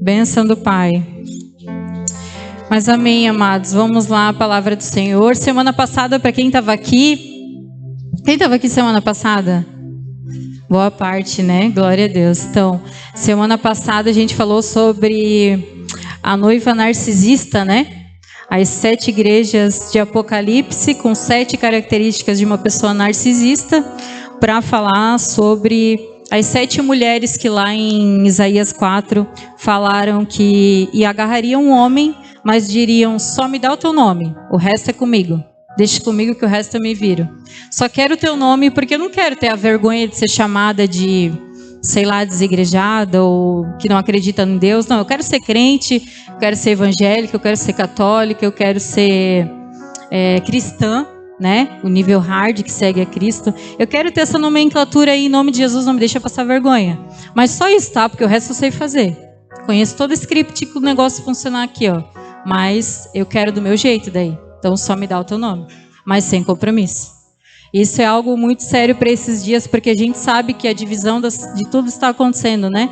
Bênção do Pai. Mas amém, amados. Vamos lá, a palavra do Senhor. Semana passada, para quem estava aqui... Quem estava aqui semana passada? Boa parte, né? Glória a Deus. Então, semana passada a gente falou sobre a noiva narcisista, né? As 7 igrejas de Apocalipse, com 7 características de uma pessoa narcisista, para falar sobre as 7 mulheres que lá em Isaías 4 falaram que agarrariam um homem, mas diriam: só me dá o teu nome, o resto é comigo. Deixa comigo que o resto eu me viro. Só quero o teu nome porque eu não quero ter a vergonha de ser chamada de, sei lá, desigrejada ou que não acredita em Deus. Não, eu quero ser crente, eu quero ser evangélica, eu quero ser católica, eu quero ser cristã, né? O nível hard que segue a Cristo. Eu quero ter essa nomenclatura aí, em nome de Jesus, não me deixa passar vergonha. Mas só isso, tá? Porque o resto eu sei fazer. Conheço todo o script que o negócio funcionar aqui, ó. Mas eu quero do meu jeito daí. Então só me dá o teu nome, mas sem compromisso. Isso é algo muito sério para esses dias, porque a gente sabe que a divisão de tudo está acontecendo, né?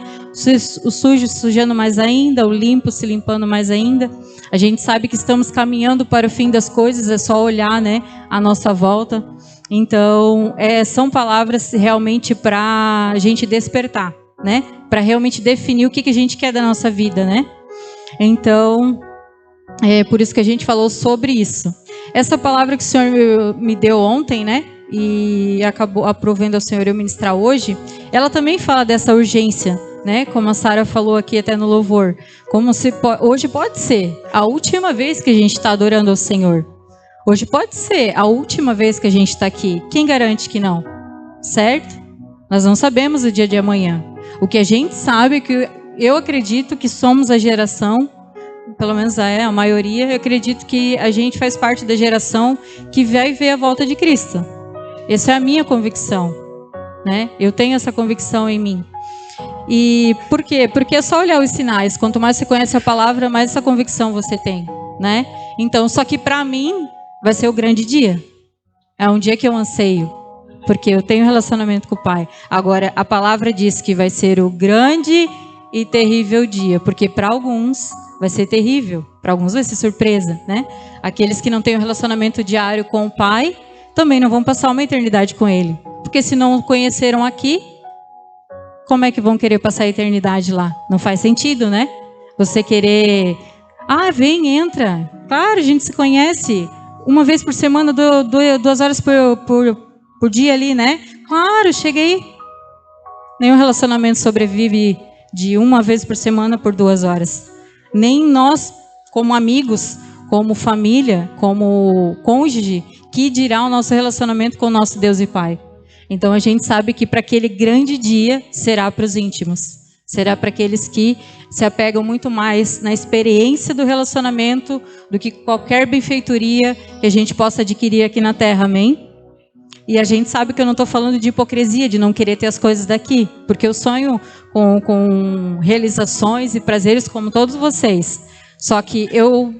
O sujo se sujando mais ainda, o limpo se limpando mais ainda. A gente sabe que estamos caminhando para o fim das coisas, é só olhar, né, a nossa volta. Então, são palavras realmente para a gente despertar, né? Para realmente definir o que a gente quer da nossa vida, né? Então... é por isso que a gente falou sobre isso. Essa palavra que o Senhor me deu ontem, né? E acabou aprovando ao Senhor eu ministrar hoje, ela também fala dessa urgência, né? Como a Sara falou aqui até no louvor. Hoje pode ser a última vez que a gente está adorando ao Senhor. Hoje pode ser a última vez que a gente está aqui. Quem garante que não? Certo? Nós não sabemos o dia de amanhã. O que a gente sabe é que eu acredito que somos a geração, pelo menos a maioria, eu acredito que a gente faz parte da geração que vai ver a volta de Cristo. Essa é a minha convicção, né? Eu tenho essa convicção em mim. E por quê? Porque é só olhar os sinais. Quanto mais você conhece a palavra, mais essa convicção você tem, né? Então, só que para mim vai ser o grande dia. É um dia que eu anseio, porque eu tenho relacionamento com o Pai. Agora, a palavra diz que vai ser o grande e terrível dia, porque para alguns vai ser terrível, para alguns vai ser surpresa, né? Aqueles que não têm um relacionamento diário com o Pai também não vão passar uma eternidade com Ele, porque se não o conheceram aqui, como é que vão querer passar a eternidade lá? Não faz sentido, né? Você querer, vem, entra. Claro, a gente se conhece uma vez por semana, 2 horas por dia ali, né? Claro, chega aí. Nenhum relacionamento sobrevive de uma vez por semana por 2 horas. Nem nós, como amigos, como família, como cônjuge, que dirá o nosso relacionamento com o nosso Deus e Pai. Então a gente sabe que para aquele grande dia será para os íntimos. Será para aqueles que se apegam muito mais na experiência do relacionamento do que qualquer benfeitoria que a gente possa adquirir aqui na terra, amém? E a gente sabe que eu não estou falando de hipocrisia, de não querer ter as coisas daqui, porque eu sonho com realizações e prazeres como todos vocês. Só que eu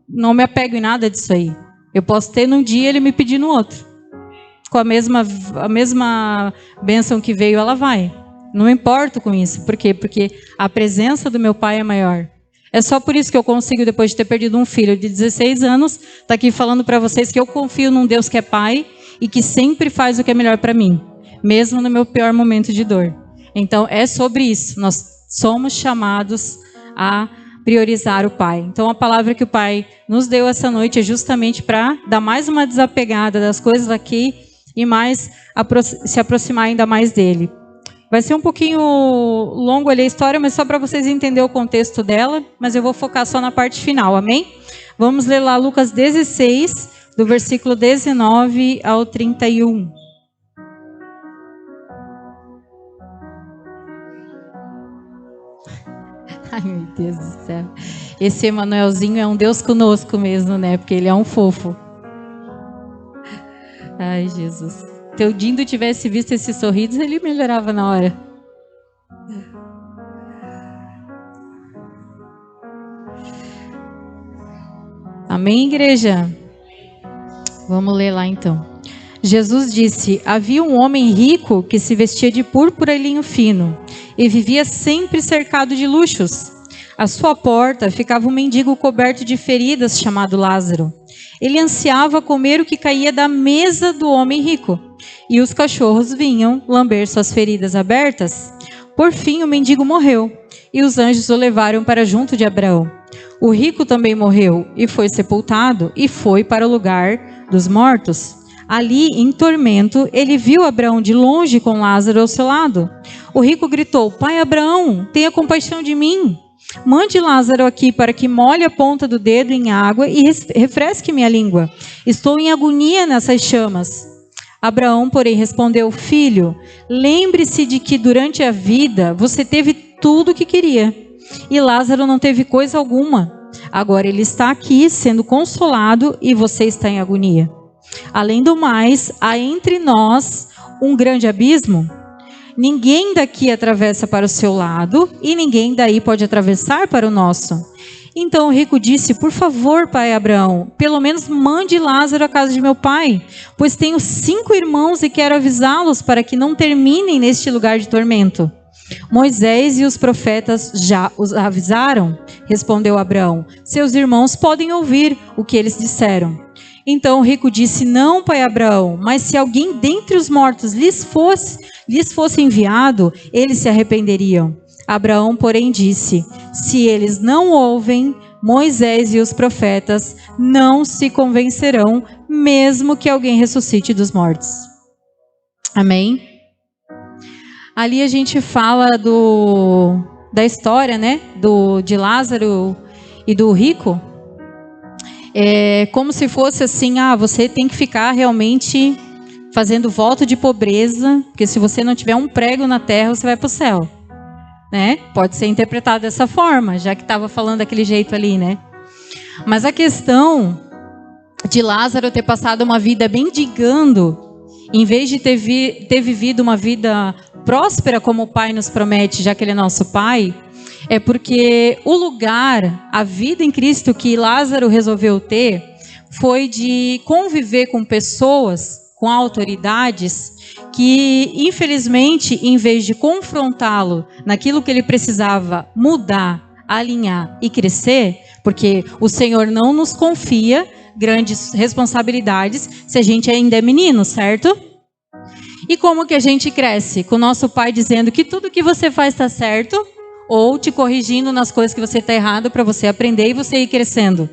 não me apego em nada disso aí. Eu posso ter num dia e ele me pedir no outro. Com a mesma bênção que veio, ela vai. Não me importo com isso. Por quê? Porque a presença do meu Pai é maior. É só por isso que eu consigo, depois de ter perdido um filho de 16 anos, estar aqui falando para vocês que eu confio num Deus que é Pai e que sempre faz o que é melhor para mim, mesmo no meu pior momento de dor. Então, é sobre isso. Nós somos chamados a priorizar o Pai. Então, a palavra que o Pai nos deu essa noite é justamente para dar mais uma desapegada das coisas aqui e mais se aproximar ainda mais dele. Vai ser um pouquinho longo ali a história, mas só para vocês entenderem o contexto dela, mas eu vou focar só na parte final, amém? Vamos ler lá Lucas 16, do versículo 19 ao 31. Ai, meu Deus do céu. Esse Emanuelzinho é um Deus conosco mesmo, né? Porque ele é um fofo. Ai, Jesus. Se o Dindo tivesse visto esses sorrisos, ele melhorava na hora. Amém, igreja? Vamos ler lá então. Jesus disse: havia um homem rico que se vestia de púrpura e linho fino e vivia sempre cercado de luxos. À sua porta ficava um mendigo coberto de feridas chamado Lázaro. Ele ansiava comer o que caía da mesa do homem rico, e os cachorros vinham lamber suas feridas abertas. Por fim, o mendigo morreu, e os anjos o levaram para junto de Abraão. O rico também morreu, e foi sepultado, e foi para o lugar dos mortos. Ali, em tormento, ele viu Abraão de longe com Lázaro ao seu lado. O rico gritou: Pai Abraão, tenha compaixão de mim. Mande Lázaro aqui para que molhe a ponta do dedo em água e refresque minha língua. Estou em agonia nessas chamas. Abraão, porém, respondeu: Filho, lembre-se de que durante a vida você teve tudo o que queria, e Lázaro não teve coisa alguma. Agora ele está aqui sendo consolado e você está em agonia. Além do mais, há entre nós um grande abismo. Ninguém daqui atravessa para o seu lado e ninguém daí pode atravessar para o nosso. Então o rico disse: Por favor, pai Abraão, pelo menos mande Lázaro à casa de meu pai, pois tenho 5 irmãos e quero avisá-los para que não terminem neste lugar de tormento. Moisés e os profetas já os avisaram, respondeu Abraão. Seus irmãos podem ouvir o que eles disseram. Então o rico disse: Não, pai Abraão, mas se alguém dentre os mortos lhes fosse enviado, eles se arrependeriam. Abraão, porém, disse: Se eles não ouvem, Moisés e os profetas não se convencerão, mesmo que alguém ressuscite dos mortos. Amém? Ali a gente fala da história, né, de Lázaro e do rico. É como se fosse assim: você tem que ficar realmente fazendo voto de pobreza, porque se você não tiver um prego na terra, você vai para o céu, né? Pode ser interpretado dessa forma, já que estava falando daquele jeito ali, né? Mas a questão de Lázaro ter passado uma vida mendigando, em vez de ter vivido uma vida próspera como o Pai nos promete, já que Ele é nosso Pai, é porque o lugar, a vida em Cristo que Lázaro resolveu ter, foi de conviver com pessoas, com autoridades, que infelizmente, em vez de confrontá-lo naquilo que ele precisava mudar, alinhar e crescer, porque o Senhor não nos confia grandes responsabilidades se a gente ainda é menino, certo? E como que a gente cresce? Com o nosso pai dizendo que tudo que você faz está certo, ou te corrigindo nas coisas que você está errado para você aprender e você ir crescendo.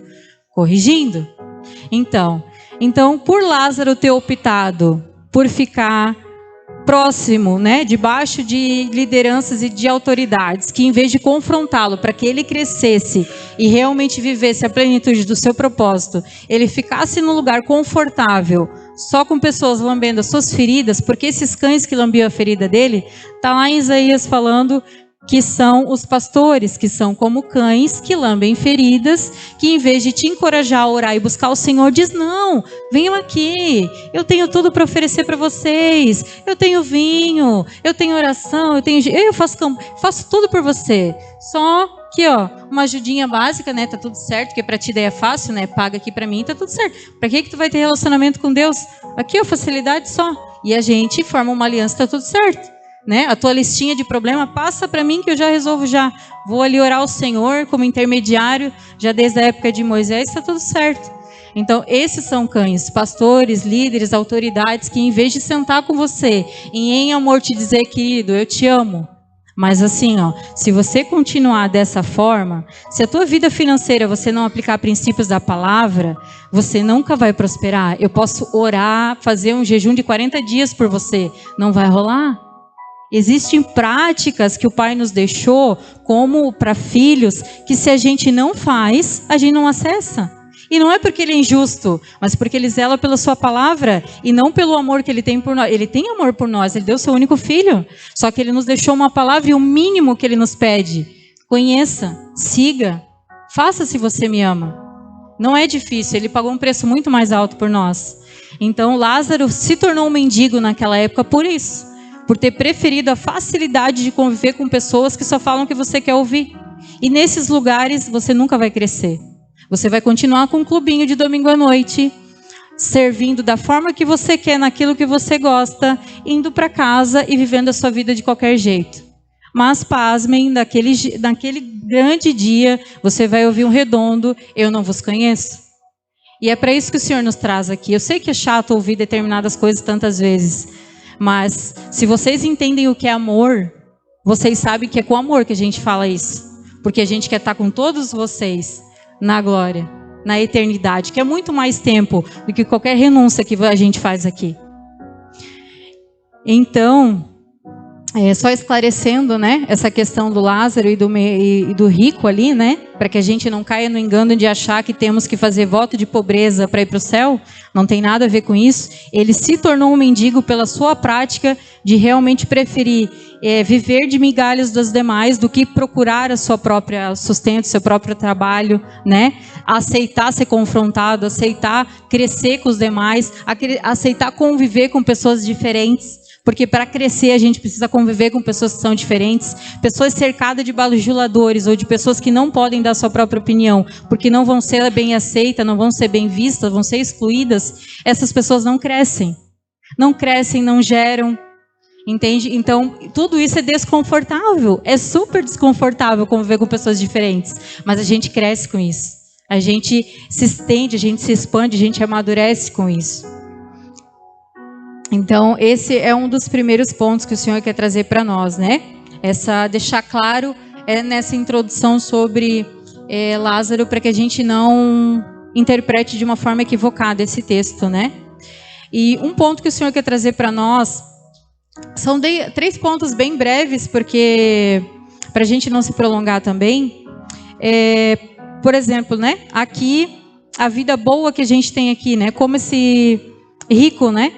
Corrigindo. Então, por Lázaro ter optado por ficar próximo, né, debaixo de lideranças e de autoridades, que em vez de confrontá-lo para que ele crescesse e realmente vivesse a plenitude do seu propósito, ele ficasse num lugar confortável, só com pessoas lambendo as suas feridas, porque esses cães que lambiam a ferida dele, está lá em Isaías falando que são os pastores, que são como cães que lambem feridas, que em vez de te encorajar a orar e buscar o Senhor, diz: não, venham aqui, eu tenho tudo para oferecer para vocês, eu tenho vinho, eu tenho oração, eu faço tudo por você, só que uma ajudinha básica, né, tá tudo certo, porque para ti daí é fácil, né, paga aqui para mim, tá tudo certo, para que tu vai ter relacionamento com Deus? Aqui facilidade só, e a gente forma uma aliança, tá tudo certo. Né? A tua listinha de problema passa para mim que eu já resolvo já. Vou ali orar ao Senhor como intermediário, já desde a época de Moisés, está tudo certo. Então, esses são cães, pastores, líderes, autoridades, que em vez de sentar com você e em amor te dizer: querido, eu te amo. Mas assim, se você continuar dessa forma, se a tua vida financeira você não aplicar princípios da palavra, você nunca vai prosperar. Eu posso orar, fazer um jejum de 40 dias por você, não vai rolar. Existem práticas que o Pai nos deixou, como para filhos, que se a gente não faz, a gente não acessa. E não é porque Ele é injusto, mas porque Ele zela pela sua palavra e não pelo amor que Ele tem por nós. Ele tem amor por nós, Ele deu seu único filho. Só que Ele nos deixou uma palavra e o mínimo que Ele nos pede: conheça, siga, faça se você me ama. Não é difícil, Ele pagou um preço muito mais alto por nós. Então Lázaro se tornou um mendigo naquela época por isso. Por ter preferido a facilidade de conviver com pessoas que só falam o que você quer ouvir. E nesses lugares você nunca vai crescer. Você vai continuar com um clubinho de domingo à noite, servindo da forma que você quer, naquilo que você gosta, indo para casa e vivendo a sua vida de qualquer jeito. Mas, pasmem, naquele grande dia, você vai ouvir um redondo: eu não vos conheço. E é para isso que o Senhor nos traz aqui. Eu sei que é chato ouvir determinadas coisas tantas vezes, mas se vocês entendem o que é amor, vocês sabem que é com amor que a gente fala isso. Porque a gente quer estar com todos vocês na glória, na eternidade, que é muito mais tempo do que qualquer renúncia que a gente faz aqui. Então, só esclarecendo, né, essa questão do Lázaro e do rico ali, né, para que a gente não caia no engano de achar que temos que fazer voto de pobreza para ir para o céu. Não tem nada a ver com isso. Ele se tornou um mendigo pela sua prática de realmente preferir viver de migalhas dos demais do que procurar a sua própria sustento, seu próprio trabalho, né? Aceitar ser confrontado, aceitar crescer com os demais, aceitar conviver com pessoas diferentes. Porque para crescer a gente precisa conviver com pessoas que são diferentes, pessoas cercadas de bajuladores ou de pessoas que não podem dar sua própria opinião, porque não vão ser bem aceitas, não vão ser bem vistas, vão ser excluídas. Essas pessoas não crescem, não geram, entende? Então, tudo isso é desconfortável, é super desconfortável conviver com pessoas diferentes, mas a gente cresce com isso, a gente se estende, a gente se expande, a gente amadurece com isso. Então, esse é um dos primeiros pontos que o Senhor quer trazer para nós, né? Deixar claro nessa introdução sobre Lázaro, para que a gente não interprete de uma forma equivocada esse texto, né? E um ponto que o Senhor quer trazer para nós, são 3 pontos bem breves, porque para a gente não se prolongar também. Por exemplo, né? Aqui, a vida boa que a gente tem aqui, né? Como esse rico, né?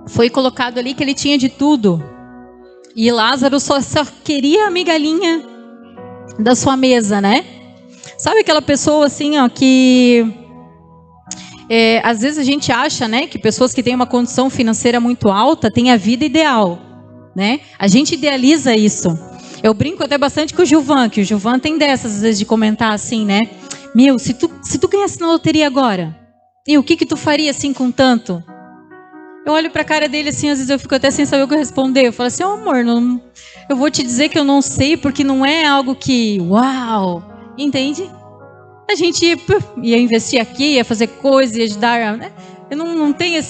Foi colocado ali que ele tinha de tudo. E Lázaro só queria a migalhinha da sua mesa, né? Sabe aquela pessoa assim, ó, que... às vezes a gente acha, né, que pessoas que têm uma condição financeira muito alta têm a vida ideal, né? A gente idealiza isso. Eu brinco até bastante com o Gilvan, que o Gilvan tem dessas, às vezes, de comentar assim, né? Meu, se tu ganhasse na loteria agora, e o que tu faria assim com tanto? Eu olho para a cara dele assim, às vezes eu fico até sem saber o que responder. Eu falo assim: amor, eu vou te dizer que eu não sei, porque não é algo que, uau, entende? A gente ia investir aqui, ia fazer coisas, ia ajudar, né? Eu não tenho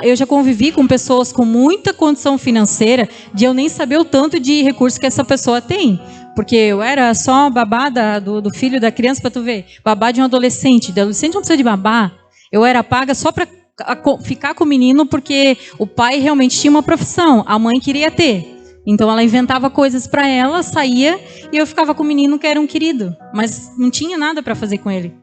eu já convivi com pessoas com muita condição financeira de eu nem saber o tanto de recursos que essa pessoa tem. Porque eu era só babá do filho da criança, para tu ver, babá de um adolescente. De adolescente não precisa de babá. Eu era paga só para ficar com o menino, porque o pai realmente tinha uma profissão, a mãe queria ter. Então ela inventava coisas para ela, saía, e eu ficava com o menino que era um querido, mas não tinha nada para fazer com ele.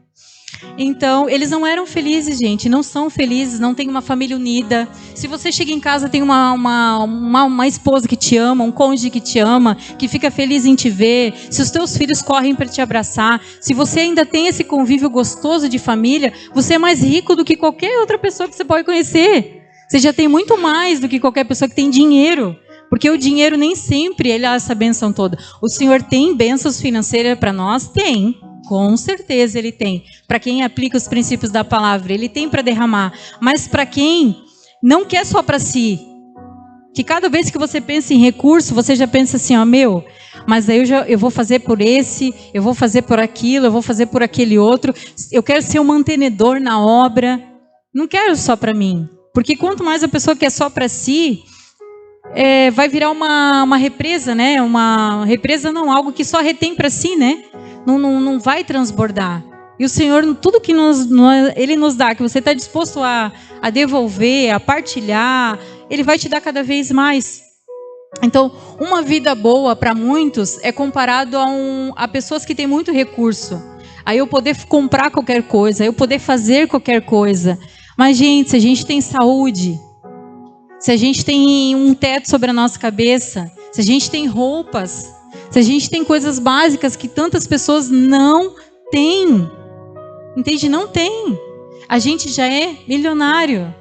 Então, eles não eram felizes, gente, não são felizes, não tem uma família unida. Se você chega em casa, tem uma esposa que te ama, um cônjuge que te ama, que fica feliz em te ver, se os teus filhos correm para te abraçar, se você ainda tem esse convívio gostoso de família, você é mais rico do que qualquer outra pessoa que você pode conhecer. Você já tem muito mais do que qualquer pessoa que tem dinheiro. Porque o dinheiro nem sempre ele é essa bênção toda. O Senhor tem bênçãos financeiras para nós? Tem. Com certeza ele tem. Para quem aplica os princípios da palavra, ele tem para derramar. Mas para quem não quer só para si, que cada vez que você pensa em recurso, você já pensa assim, ó, mas aí eu vou fazer por esse, eu vou fazer por aquilo, eu vou fazer por aquele outro. Eu quero ser um mantenedor na obra. Não quero só para mim. Porque quanto mais a pessoa quer só para si, vai virar uma represa, né? Uma represa não, algo que só retém para si, né? Não vai transbordar. E o Senhor, tudo que Ele nos dá, que você está disposto a devolver, a partilhar, Ele vai te dar cada vez mais. Então, uma vida boa para muitos é comparado a pessoas que têm muito recurso. Aí eu poder comprar qualquer coisa, eu poder fazer qualquer coisa. Mas, gente, se a gente tem saúde, se a gente tem um teto sobre a nossa cabeça, se a gente tem roupas, se a gente tem coisas básicas que tantas pessoas não têm, entende? Não tem. A gente já é milionário.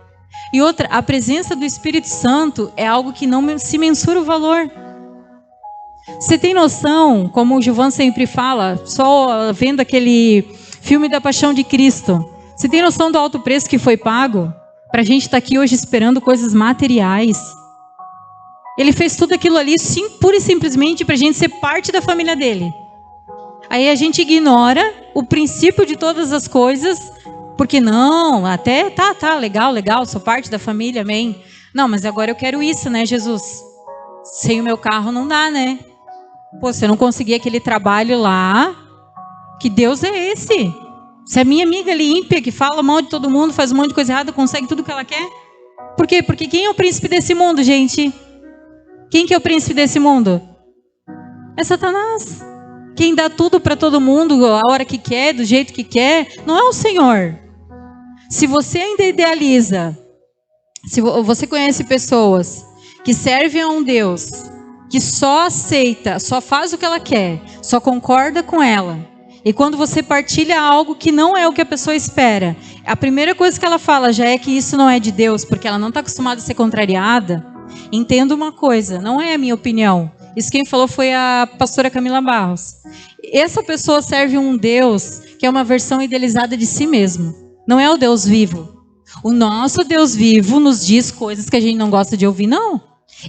E outra, a presença do Espírito Santo é algo que não se mensura o valor. Você tem noção, como o Gilvan sempre fala, só vendo aquele filme da Paixão de Cristo, você tem noção do alto preço que foi pago para a gente estar aqui hoje esperando coisas materiais? Ele fez tudo aquilo ali pura e simplesmente para a gente ser parte da família dele. Aí a gente ignora o princípio de todas as coisas, porque não, até tá, legal, sou parte da família, amém. Não, mas agora eu quero isso, né, Jesus? Sem o meu carro não dá, né? Pô, se eu não conseguir aquele trabalho lá, que Deus é esse? Se a minha amiga ali ímpia, que fala mal de todo mundo, faz um monte de coisa errada, consegue tudo que ela quer? Por quê? Porque quem é o príncipe desse mundo, gente? Quem que é o príncipe desse mundo? É Satanás. Quem dá tudo para todo mundo, a hora que quer, do jeito que quer, não é o Senhor. Se você ainda idealiza, se você conhece pessoas que servem a um Deus que só aceita, só faz o que ela quer, só concorda com ela, e quando você partilha algo que não é o que a pessoa espera, a primeira coisa que ela fala já é que isso não é de Deus, porque ela não está acostumada a ser contrariada. Entenda uma coisa, não é a minha opinião. Isso quem falou foi a pastora Camila Barros. Essa pessoa serve um Deus que é uma versão idealizada de si mesmo. Não é o Deus vivo. O nosso Deus vivo nos diz coisas que a gente não gosta de ouvir, não.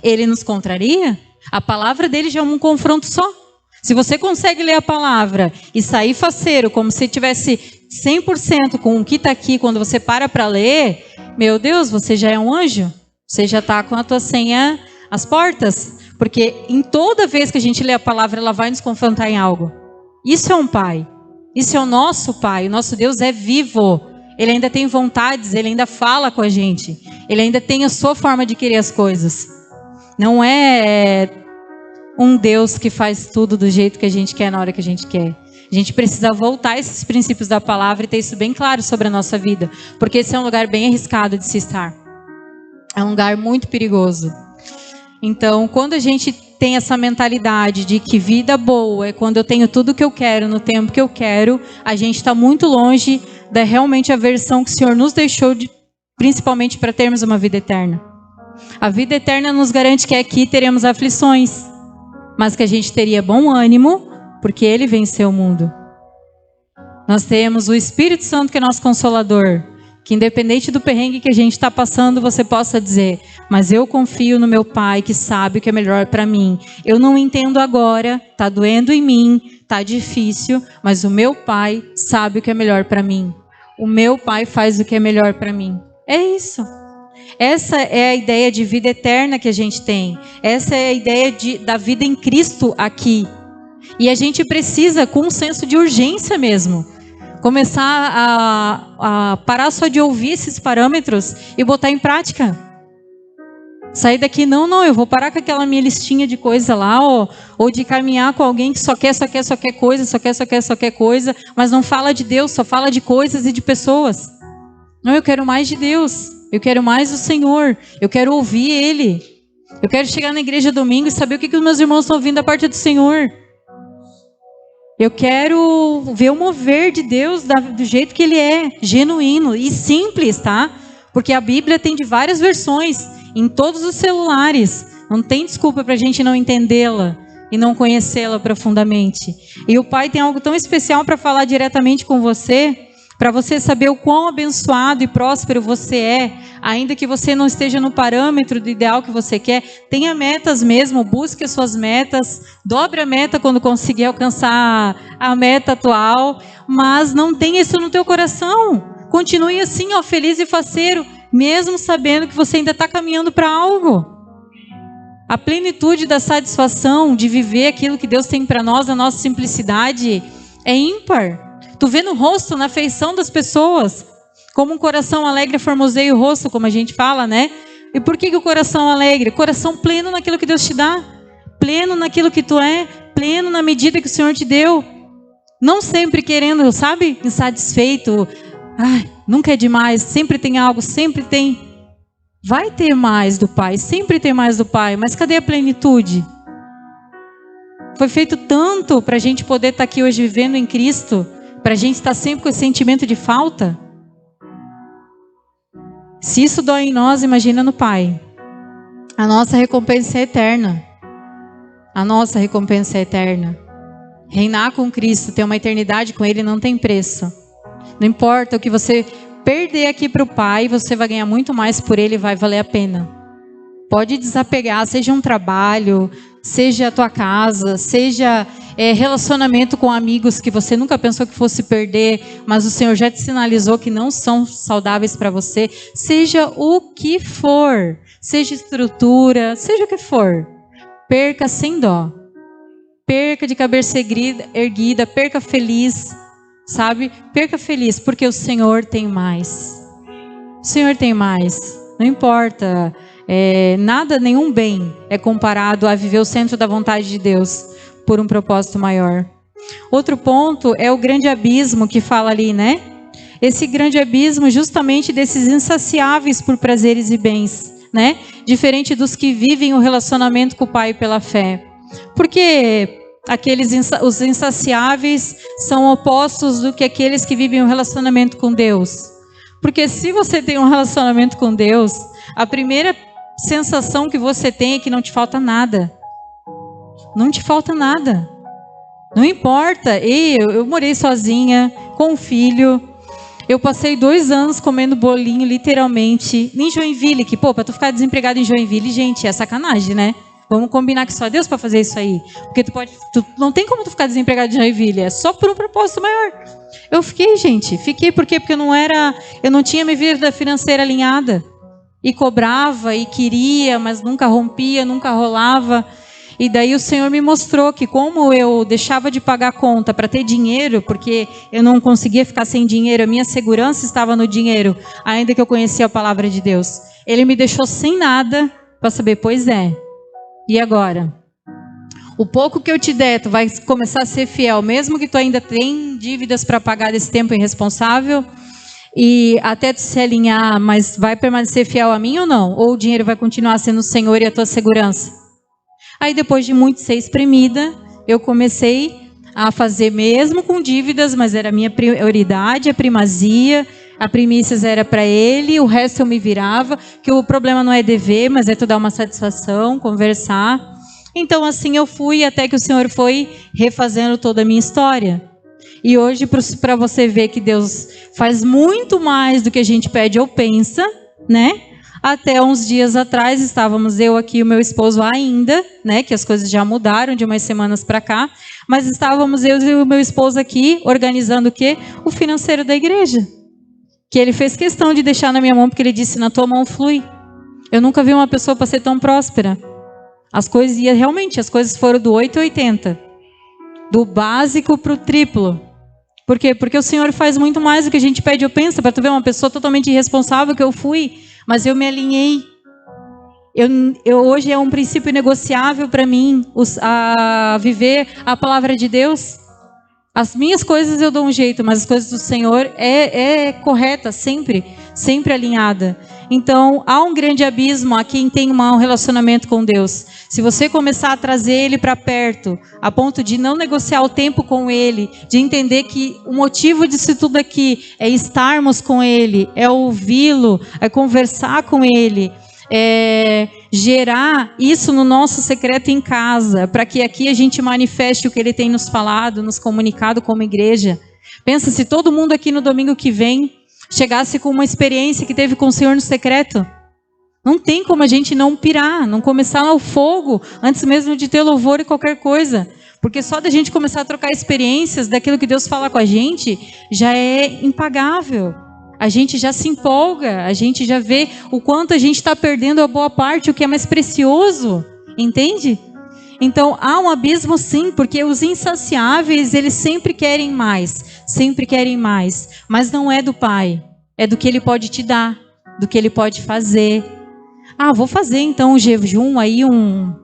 Ele nos contraria. A palavra dele já é um confronto só. Se você consegue ler a palavra e sair faceiro, como se tivesse 100% com o que está aqui, quando você para ler, meu Deus, você já é um anjo. Você já está com a tua senha às portas. Porque em toda vez que a gente lê a palavra, ela vai nos confrontar em algo. Isso é um pai. Isso é o nosso pai. O nosso Deus é vivo. Ele ainda tem vontades, ele ainda fala com a gente. Ele ainda tem a sua forma de querer as coisas. Não é um Deus que faz tudo do jeito que a gente quer, na hora que a gente quer. A gente precisa voltar a esses princípios da palavra e ter isso bem claro sobre a nossa vida. Porque esse é um lugar bem arriscado de se estar. É um lugar muito perigoso. Então, quando a gente tem essa mentalidade de que vida boa é quando eu tenho tudo que eu quero, no tempo que eu quero, a gente está muito longe da realmente a versão que o Senhor nos deixou, principalmente para termos uma vida eterna. A vida eterna nos garante que aqui teremos aflições, mas que a gente teria bom ânimo, porque Ele venceu o mundo. Nós temos o Espírito Santo que é nosso Consolador, que independente do perrengue que a gente está passando, você possa dizer, mas eu confio no meu Pai que sabe o que é melhor para mim. Eu não entendo agora, está doendo em mim, está difícil, mas o meu Pai sabe o que é melhor para mim. O meu Pai faz o que é melhor para mim. É isso. Essa é a ideia de vida eterna que a gente tem. Essa é a ideia da vida em Cristo aqui. E a gente precisa, com um senso de urgência mesmo, começar a parar só de ouvir esses parâmetros e botar em prática. Sair daqui, não, eu vou parar com aquela minha listinha de coisa lá, ou de caminhar com alguém que só quer coisa, mas não fala de Deus, só fala de coisas e de pessoas. Não, eu quero mais de Deus, eu quero mais do Senhor, eu quero ouvir Ele. Eu quero chegar na igreja domingo e saber o que os meus irmãos estão ouvindo da parte do Senhor. Eu quero ver o mover de Deus do jeito que Ele é, genuíno e simples, tá? Porque a Bíblia tem de várias versões, em todos os celulares. Não tem desculpa para a gente não entendê-la e não conhecê-la profundamente. E o Pai tem algo tão especial para falar diretamente com você, para você saber o quão abençoado e próspero você é, ainda que você não esteja no parâmetro do ideal que você quer. Tenha metas mesmo, busque as suas metas, dobre a meta quando conseguir alcançar a meta atual, mas não tenha isso no teu coração. Continue assim, feliz e faceiro, mesmo sabendo que você ainda está caminhando para algo. A plenitude da satisfação de viver aquilo que Deus tem para nós, a nossa simplicidade, é ímpar. Tu vê no rosto, na feição das pessoas, como um coração alegre formoseia o rosto, como a gente fala, né? E por que o coração alegre? Coração pleno naquilo que Deus te dá, pleno naquilo que tu é, pleno na medida que o Senhor te deu. Não sempre querendo, sabe? Insatisfeito. Ai, nunca é demais, sempre tem algo, sempre tem. Vai ter mais do Pai, sempre tem mais do Pai, mas cadê a plenitude? Foi feito tanto para a gente poder estar aqui hoje vivendo em Cristo, para a gente estar sempre com esse sentimento de falta. Se isso dói em nós, imagina no Pai. A nossa recompensa é eterna. A nossa recompensa é eterna. Reinar com Cristo, ter uma eternidade com Ele não tem preço. Não importa o que você perder aqui para o Pai, você vai ganhar muito mais por Ele e vai valer a pena. Pode desapegar, seja um trabalho, seja a tua casa, seja relacionamento com amigos que você nunca pensou que fosse perder, mas o Senhor já te sinalizou que não são saudáveis para você. Seja o que for, seja estrutura, seja o que for, perca sem dó. Perca de cabeça erguida, perca feliz, sabe? Perca feliz, porque o Senhor tem mais. O Senhor tem mais. Não importa, nada, nenhum bem é comparado a viver o centro da vontade de Deus por um propósito maior. Outro ponto é o grande abismo que fala ali, né? Esse grande abismo justamente desses insaciáveis por prazeres e bens, né? Diferente dos que vivem o relacionamento com o Pai pela fé. Porque os insaciáveis são opostos do que aqueles que vivem um relacionamento com Deus. Porque se você tem um relacionamento com Deus, a primeira sensação que você tem é que não te falta nada. Não te falta nada. Não importa. Eu morei sozinha, com um filho. Eu passei 2 anos comendo bolinho, literalmente, em Joinville. Que, para tu ficar desempregado em Joinville, gente, é sacanagem, né? Vamos combinar que só Deus para fazer isso aí. Porque não tem como tu ficar desempregado em Joinville. É só por um propósito maior. Eu fiquei, gente. Fiquei por quê? Porque eu não tinha minha vida financeira alinhada. E cobrava, e queria, mas nunca rompia, nunca rolava. E daí o Senhor me mostrou que como eu deixava de pagar conta para ter dinheiro, porque eu não conseguia ficar sem dinheiro, a minha segurança estava no dinheiro, ainda que eu conhecia a palavra de Deus. Ele me deixou sem nada para saber, pois é. E agora? O pouco que eu te der, tu vai começar a ser fiel, mesmo que tu ainda tenha dívidas para pagar desse tempo irresponsável, e até tu se alinhar, mas vai permanecer fiel a mim ou não? Ou o dinheiro vai continuar sendo o Senhor e a tua segurança? Aí depois de muito ser espremida, eu comecei a fazer mesmo com dívidas, mas era a minha prioridade, a primazia. A primícias era para ele, o resto eu me virava, que o problema não é dever, mas é tu dar uma satisfação, conversar. Então assim eu fui até que o Senhor foi refazendo toda a minha história. E hoje, para você ver que Deus faz muito mais do que a gente pede ou pensa, né? Até uns dias atrás estávamos eu aqui e o meu esposo ainda, né? Que as coisas já mudaram de umas semanas para cá, mas estávamos eu e o meu esposo aqui organizando o quê? O financeiro da igreja. Que ele fez questão de deixar na minha mão, porque ele disse, na tua mão flui. Eu nunca vi uma pessoa para ser tão próspera. As coisas foram do 880. Do básico para o triplo. Por quê? Porque o Senhor faz muito mais do que a gente pede ou pensa. Para tu ver uma pessoa totalmente irresponsável que eu fui, mas eu me alinhei. Hoje é um princípio negociável para mim, a viver a palavra de Deus. As minhas coisas eu dou um jeito, mas as coisas do Senhor é correta, sempre alinhada. Então, há um grande abismo a quem tem um relacionamento com Deus. Se você começar a trazer Ele para perto, a ponto de não negociar o tempo com Ele, de entender que o motivo disso tudo aqui é estarmos com Ele, é ouvi-lo, é conversar com Ele, é gerar isso no nosso secreto em casa, para que aqui a gente manifeste o que Ele tem nos falado, nos comunicado como igreja. Pensa se todo mundo aqui no domingo que vem chegasse com uma experiência que teve com o Senhor no secreto. Não tem como a gente não pirar, não começar ao fogo, antes mesmo de ter louvor e qualquer coisa. Porque só da gente começar a trocar experiências daquilo que Deus fala com a gente, já é impagável. A gente já se empolga, a gente já vê o quanto a gente está perdendo a boa parte, o que é mais precioso, entende? Então há um abismo sim, porque os insaciáveis, eles sempre querem mais, mas não é do Pai, é do que Ele pode te dar, do que Ele pode fazer. Vou fazer então um jejum aí, um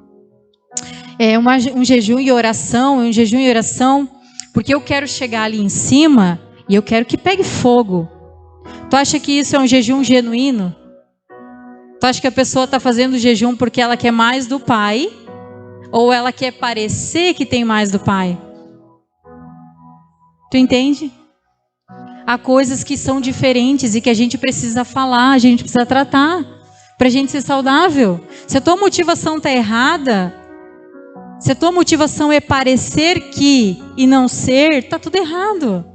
jejum e oração, porque eu quero chegar ali em cima e eu quero que pegue fogo. Tu acha que isso é um jejum genuíno? Tu acha que a pessoa está fazendo jejum porque ela quer mais do Pai? Ou ela quer parecer que tem mais do Pai? Tu entende? Há coisas que são diferentes e que a gente precisa falar, a gente precisa tratar, para a gente ser saudável. Se a tua motivação está errada, se a tua motivação é parecer que e não ser, está tudo errado.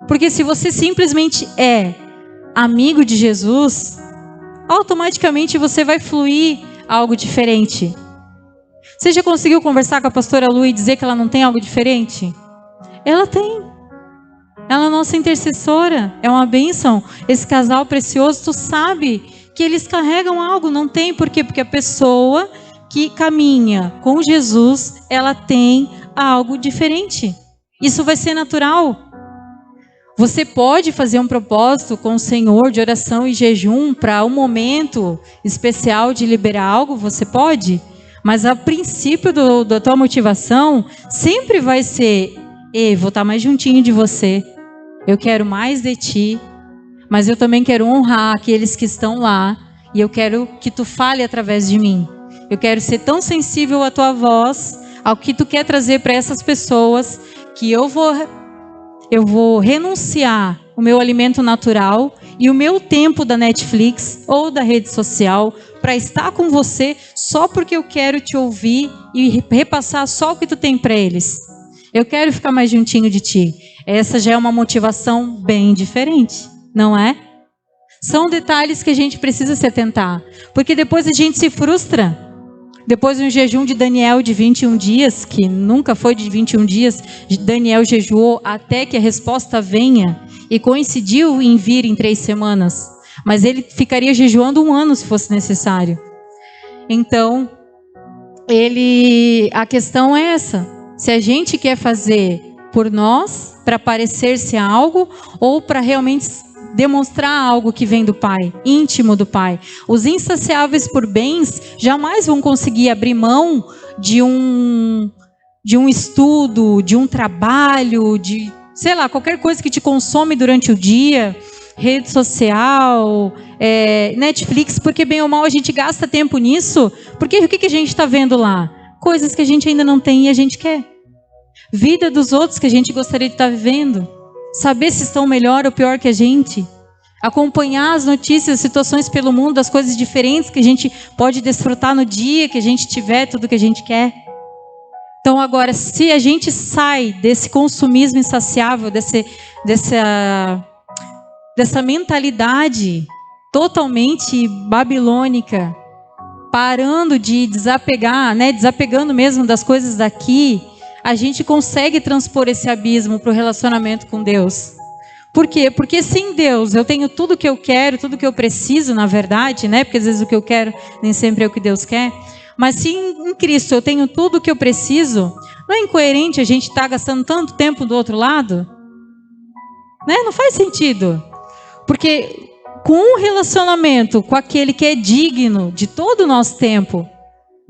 Porque se você simplesmente é amigo de Jesus, automaticamente você vai fluir algo diferente? Você já conseguiu conversar com a pastora Lu e dizer que ela não tem algo diferente? Ela tem. Ela é nossa intercessora, é uma bênção. Esse casal precioso, tu sabe que eles carregam algo, não tem por quê? Porque a pessoa que caminha com Jesus, ela tem algo diferente. Isso vai ser natural. Você pode fazer um propósito com o Senhor de oração e jejum para um momento especial de liberar algo, você pode, mas a princípio da tua motivação sempre vai ser: vou estar mais juntinho de você, eu quero mais de ti, mas eu também quero honrar aqueles que estão lá e eu quero que tu fale através de mim. Eu quero ser tão sensível à tua voz, ao que tu quer trazer para essas pessoas, que eu vou renunciar o meu alimento natural e o meu tempo da Netflix ou da rede social para estar com você só porque eu quero te ouvir e repassar só o que tu tem para eles. Eu quero ficar mais juntinho de ti. Essa já é uma motivação bem diferente, não é? São detalhes que a gente precisa se atentar, porque depois a gente se frustra. Depois de um jejum de Daniel de 21 dias, que nunca foi de 21 dias, Daniel jejuou até que a resposta venha, e coincidiu em vir em 3 semanas. Mas ele ficaria jejuando 1 ano se fosse necessário. Então, a questão é essa: se a gente quer fazer por nós, para parecer-se a algo, ou para realmente demonstrar algo que vem do Pai, íntimo do Pai. Os insaciáveis por bens jamais vão conseguir abrir mão de um estudo, de um trabalho, de, sei lá, qualquer coisa que te consome durante o dia, rede social, Netflix, porque bem ou mal a gente gasta tempo nisso, porque o que a gente está vendo lá? Coisas que a gente ainda não tem e a gente quer. Vida dos outros que a gente gostaria de estar vivendo. Saber se estão melhor ou pior que a gente. Acompanhar as notícias, as situações pelo mundo, as coisas diferentes que a gente pode desfrutar no dia que a gente tiver tudo que a gente quer. Então agora, se a gente sai desse consumismo insaciável, dessa mentalidade totalmente babilônica, parando de desapegar, desapegando mesmo das coisas daqui, a gente consegue transpor esse abismo para o relacionamento com Deus. Por quê? Porque sem Deus eu tenho tudo que eu quero, tudo que eu preciso, na verdade, porque às vezes o que eu quero nem sempre é o que Deus quer. Mas se em Cristo eu tenho tudo o que eu preciso, não é incoerente a gente estar gastando tanto tempo do outro lado? Não faz sentido. Porque com o relacionamento com aquele que é digno de todo o nosso tempo,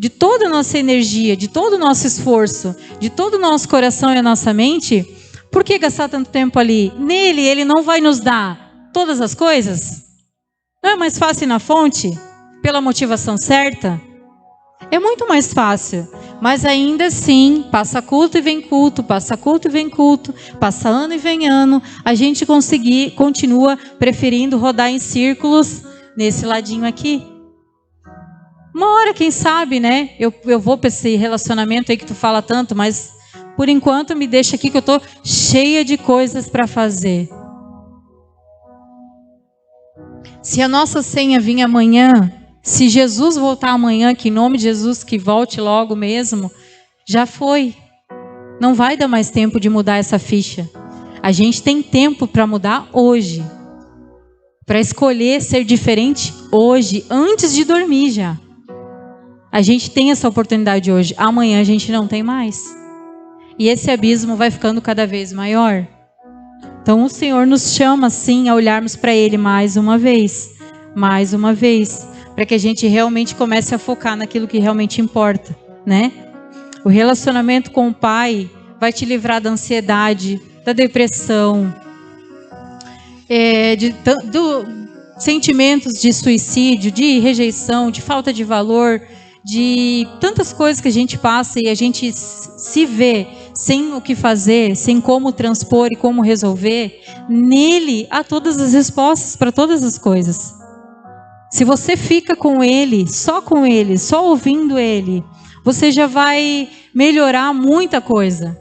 de toda a nossa energia, de todo o nosso esforço, de todo o nosso coração e a nossa mente, por que gastar tanto tempo ali? Nele, ele não vai nos dar todas as coisas? Não é mais fácil ir na fonte? Pela motivação certa? É muito mais fácil. Mas ainda assim, passa culto e vem culto, passa culto e vem culto, passa ano e vem ano, a gente continua preferindo rodar em círculos nesse ladinho aqui. Uma hora, quem sabe, eu vou para esse relacionamento aí que tu fala tanto, mas por enquanto me deixa aqui que eu estou cheia de coisas para fazer. Se a nossa senha vir amanhã, se Jesus voltar amanhã, que em nome de Jesus que volte logo mesmo, já foi. Não vai dar mais tempo de mudar essa ficha. A gente tem tempo para mudar hoje. Para escolher ser diferente hoje, antes de dormir já. A gente tem essa oportunidade hoje. Amanhã a gente não tem mais. E esse abismo vai ficando cada vez maior. Então o Senhor nos chama sim a olharmos para Ele mais uma vez. Mais uma vez. Para que a gente realmente comece a focar naquilo que realmente importa. O relacionamento com o Pai vai te livrar da ansiedade, da depressão, sentimentos de suicídio, de rejeição, de falta de valor, de tantas coisas que a gente passa e a gente se vê sem o que fazer, sem como transpor e como resolver. Nele há todas as respostas para todas as coisas. Se você fica com Ele, só ouvindo Ele, você já vai melhorar muita coisa.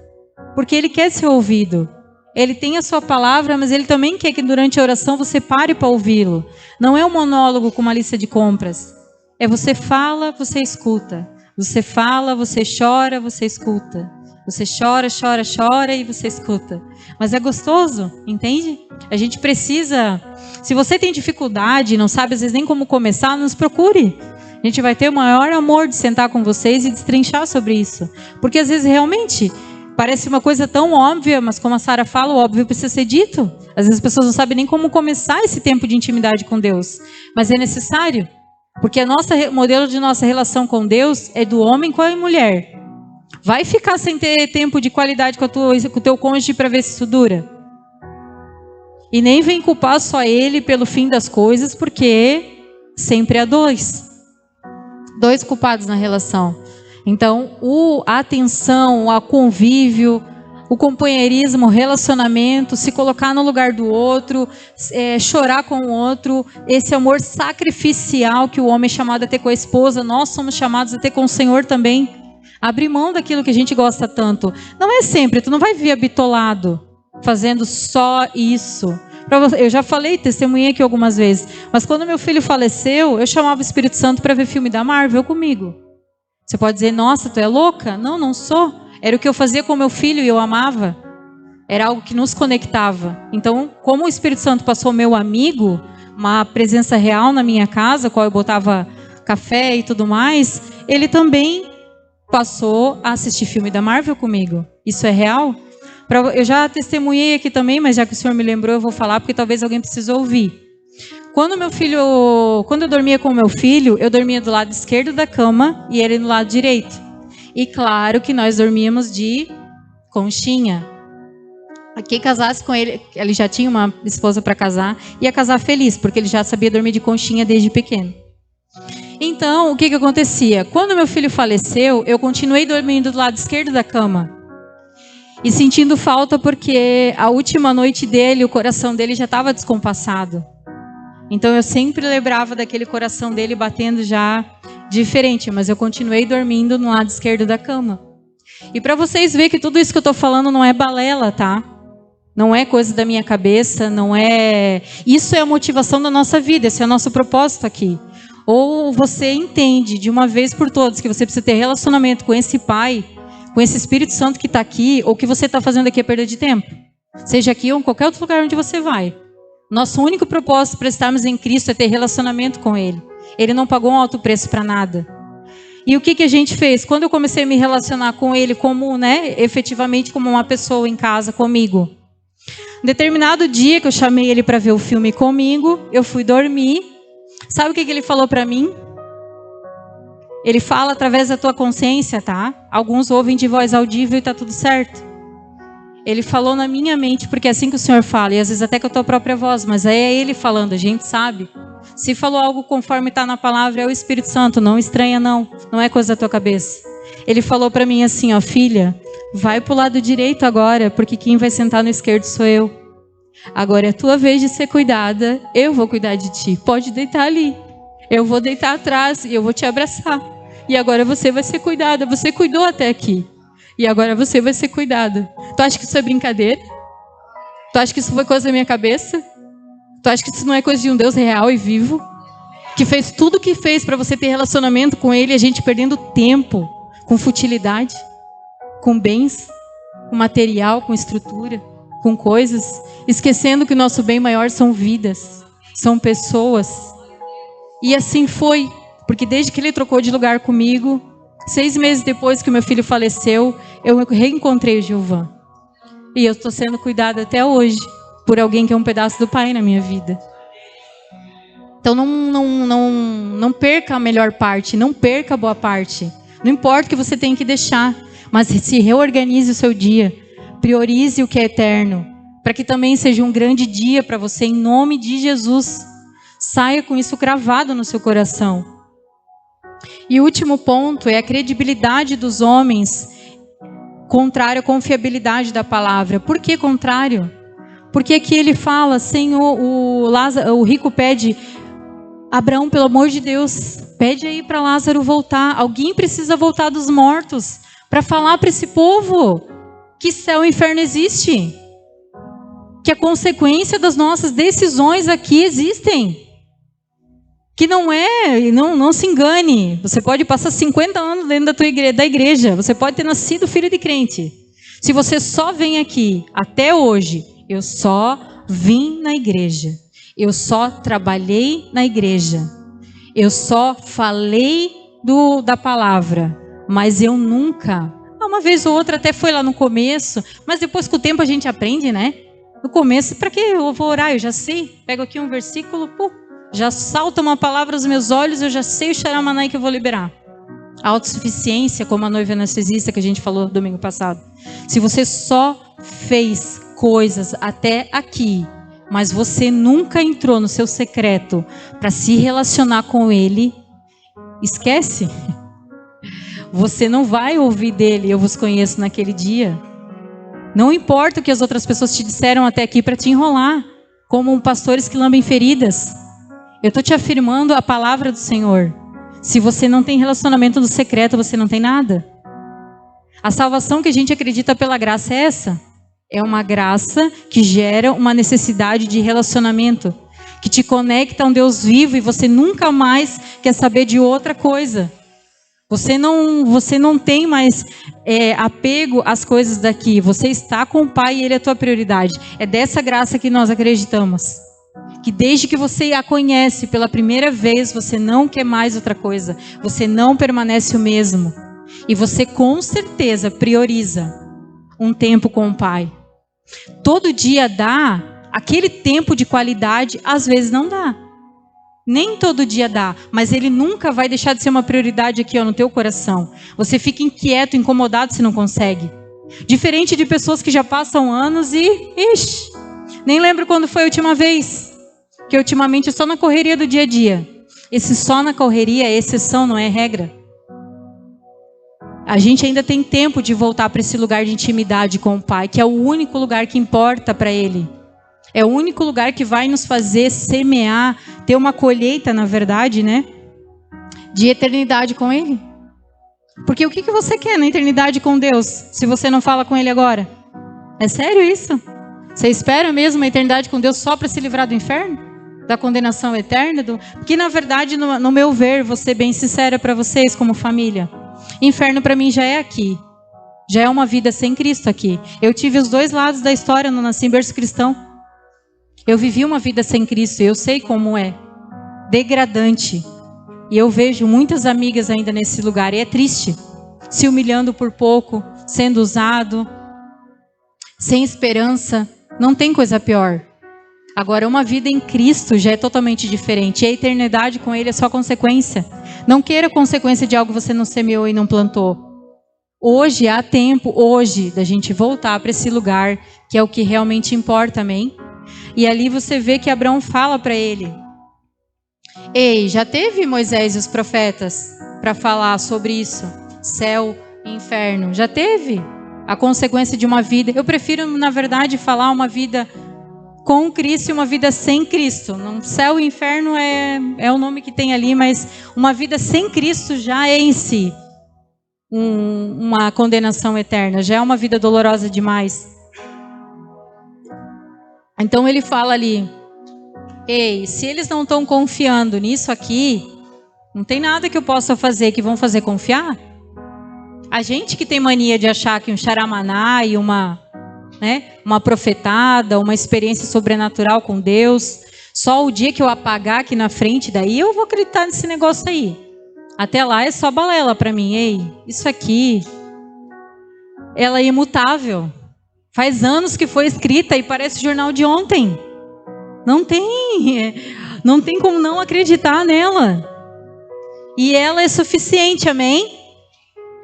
Porque Ele quer ser ouvido. Ele tem a sua palavra, mas Ele também quer que durante a oração você pare para ouvi-lo. Não é um monólogo com uma lista de compras. É você fala, você escuta. Você fala, você chora, você escuta. Você chora, chora, chora e você escuta. Mas é gostoso, entende? A gente precisa... Se você tem dificuldade, não sabe às vezes nem como começar, nos procure. A gente vai ter o maior amor de sentar com vocês e destrinchar sobre isso. Porque às vezes realmente parece uma coisa tão óbvia, mas como a Sara fala, o óbvio precisa ser dito. Às vezes as pessoas não sabem nem como começar esse tempo de intimidade com Deus. Mas é necessário. Porque o modelo de nossa relação com Deus é do homem com a mulher. Vai ficar sem ter tempo de qualidade com o teu cônjuge para ver se isso dura? E nem vem culpar só ele pelo fim das coisas, porque sempre há dois culpados na relação. Então, a atenção, o convívio, o companheirismo, o relacionamento, se colocar no lugar do outro, chorar com o outro, esse amor sacrificial que o homem é chamado a ter com a esposa, nós somos chamados a ter com o Senhor também. Abrir mão daquilo que a gente gosta tanto. Não é sempre, tu não vai vir bitolado, fazendo só isso. Eu já falei, testemunhei aqui algumas vezes, mas quando meu filho faleceu, eu chamava o Espírito Santo para ver filme da Marvel comigo. Você pode dizer, nossa, tu é louca? Não, não sou. Era o que eu fazia com meu filho e eu amava. Era algo que nos conectava. Então, como o Espírito Santo passou meu amigo, uma presença real na minha casa, qual eu botava café e tudo mais, ele também passou a assistir filme da Marvel comigo. Isso é real? Eu já testemunhei aqui também, mas já que o senhor me lembrou, eu vou falar, porque talvez alguém precise ouvir. Quando eu dormia com o meu filho, eu dormia do lado esquerdo da cama e ele no lado direito. E claro que nós dormíamos de conchinha. Quem casasse com ele já tinha uma esposa para casar, ia casar feliz, porque ele já sabia dormir de conchinha desde pequeno. Então, o que acontecia? Quando meu filho faleceu, eu continuei dormindo do lado esquerdo da cama. E sentindo falta porque a última noite dele, o coração dele já estava descompassado. Então eu sempre lembrava daquele coração dele batendo já diferente, mas eu continuei dormindo no lado esquerdo da cama. E para vocês verem que tudo isso que eu estou falando não é balela, tá? Não é coisa da minha cabeça, não é... Isso é a motivação da nossa vida, esse é o nosso propósito aqui. Ou você entende de uma vez por todas que você precisa ter relacionamento com esse Pai, com esse Espírito Santo que está aqui, ou o que você está fazendo aqui é perda de tempo. Seja aqui ou em qualquer outro lugar onde você vai. Nosso único propósito para estarmos em Cristo é ter relacionamento com Ele. Ele não pagou um alto preço para nada. E o que a gente fez? Quando eu comecei a me relacionar com Ele como, efetivamente como uma pessoa em casa comigo. Um determinado dia que eu chamei Ele para ver o filme comigo, eu fui dormir. Sabe o que Ele falou para mim? Ele fala através da tua consciência, tá? Alguns ouvem de voz audível e tá tudo certo. Ele falou na minha mente, porque é assim que o Senhor fala, e às vezes até com a tua própria voz, mas é Ele falando, a gente sabe. Se falou algo conforme está na palavra, é o Espírito Santo, não estranha não é coisa da tua cabeça. Ele falou para mim assim, ó, filha, vai pro lado direito agora, porque quem vai sentar no esquerdo sou eu. Agora é a tua vez de ser cuidada, eu vou cuidar de ti, pode deitar ali. Eu vou deitar atrás e eu vou te abraçar. E agora você vai ser cuidada, você cuidou até aqui. E agora você vai ser cuidada. Tu acha que isso é brincadeira? Tu acha que isso foi coisa da minha cabeça? Tu acha que isso não é coisa de um Deus real e vivo? Que fez tudo o que fez para você ter relacionamento com Ele, a gente perdendo tempo, com futilidade, com bens, com material, com estrutura, com coisas, esquecendo que o nosso bem maior são vidas, são pessoas. E assim foi, porque desde que Ele trocou de lugar comigo, 6 meses depois que meu filho faleceu, eu reencontrei o Gilvan. E eu estou sendo cuidada até hoje por alguém que é um pedaço do Pai na minha vida. Então não perca a melhor parte, não perca a boa parte. Não importa o que você tem que deixar, mas se reorganize o seu dia. Priorize o que é eterno, para que também seja um grande dia para você, em nome de Jesus. Saia com isso cravado no seu coração. E o último ponto é a credibilidade dos homens contrário à confiabilidade da palavra. Por que contrário? Porque aqui ele fala, Senhor, o rico pede, Abraão, pelo amor de Deus, pede aí para Lázaro voltar. Alguém precisa voltar dos mortos para falar para esse povo que céu e inferno existe. Que a consequência das nossas decisões aqui existem. Que não se engane. Você pode passar 50 anos dentro da igreja. Você pode ter nascido filho de crente. Se você só vem aqui até hoje, eu só vim na igreja. Eu só trabalhei na igreja. Eu só falei da palavra. Mas eu nunca... Uma vez ou outra até foi lá no começo. Mas depois com o tempo a gente aprende, né? No começo, para que eu vou orar? Eu já sei. Pego aqui um versículo, já salta uma palavra aos meus olhos, eu já sei o xaramanai que eu vou liberar. A autossuficiência, como a noiva narcisista que a gente falou domingo passado. Se você só fez coisas até aqui, mas você nunca entrou no seu secreto para se relacionar com ele, esquece. Você não vai ouvir dele, eu vos conheço naquele dia. Não importa o que as outras pessoas te disseram até aqui para te enrolar, como pastores que lambem feridas. Eu estou te afirmando a palavra do Senhor. Se você não tem relacionamento no secreto, você não tem nada. A salvação que a gente acredita pela graça é essa. É uma graça que gera uma necessidade de relacionamento, que te conecta a um Deus vivo e você nunca mais quer saber de outra coisa. Você não tem mais apego às coisas daqui. Você está com o Pai e Ele é a tua prioridade. É dessa graça que nós acreditamos. Que desde que você a conhece pela primeira vez, você não quer mais outra coisa. Você não permanece o mesmo. E você com certeza prioriza um tempo com o Pai. Todo dia dá, aquele tempo de qualidade, às vezes não dá. Nem todo dia dá, mas ele nunca vai deixar de ser uma prioridade aqui no teu coração. Você fica inquieto, incomodado se não consegue. Diferente de pessoas que já passam anos e... nem lembro quando foi a última vez. Que ultimamente é só na correria do dia a dia. Esse só na correria é exceção, não é regra. A gente ainda tem tempo de voltar para esse lugar de intimidade com o Pai, que é o único lugar que importa para Ele. É o único lugar que vai nos fazer semear, ter uma colheita, na verdade, né? De eternidade com Ele. Porque o que você quer na eternidade com Deus, se você não fala com Ele agora? É sério isso? Você espera mesmo a eternidade com Deus só para se livrar do inferno? Da condenação eterna? Porque na verdade, no meu ver, vou ser bem sincera para vocês como família, inferno para mim já é aqui. Já é uma vida sem Cristo aqui. Eu tive os dois lados da história no Nasci em Berço Cristão. Eu vivi uma vida sem Cristo e eu sei como é. Degradante. E eu vejo muitas amigas ainda nesse lugar. E é triste. Se humilhando por pouco, sendo usado, sem esperança. Não tem coisa pior. Agora, uma vida em Cristo já é totalmente diferente. E a eternidade com Ele é só consequência. Não queira consequência de algo que você não semeou e não plantou. Hoje há tempo, hoje, da gente voltar para esse lugar que é o que realmente importa, amém? E ali você vê que Abraão fala para ele: ei, já teve Moisés e os profetas para falar sobre isso? Céu e inferno. Já teve a consequência de uma vida. Eu prefiro, na verdade, falar uma vida com Cristo e uma vida sem Cristo. Céu e inferno é o nome que tem ali, mas uma vida sem Cristo já é em si uma condenação eterna. Já é uma vida dolorosa demais. Então ele fala ali: ei, se eles não estão confiando nisso aqui, não tem nada que eu possa fazer que vão fazer confiar? A gente que tem mania de achar que um xaramaná e uma profetada, uma experiência sobrenatural com Deus, só o dia que eu apagar aqui na frente, daí eu vou acreditar nesse negócio aí. Até lá é só balela para mim. Ei, isso aqui, ela é imutável. Faz anos que foi escrita e parece jornal de ontem. Não tem como não acreditar nela. E ela é suficiente, amém?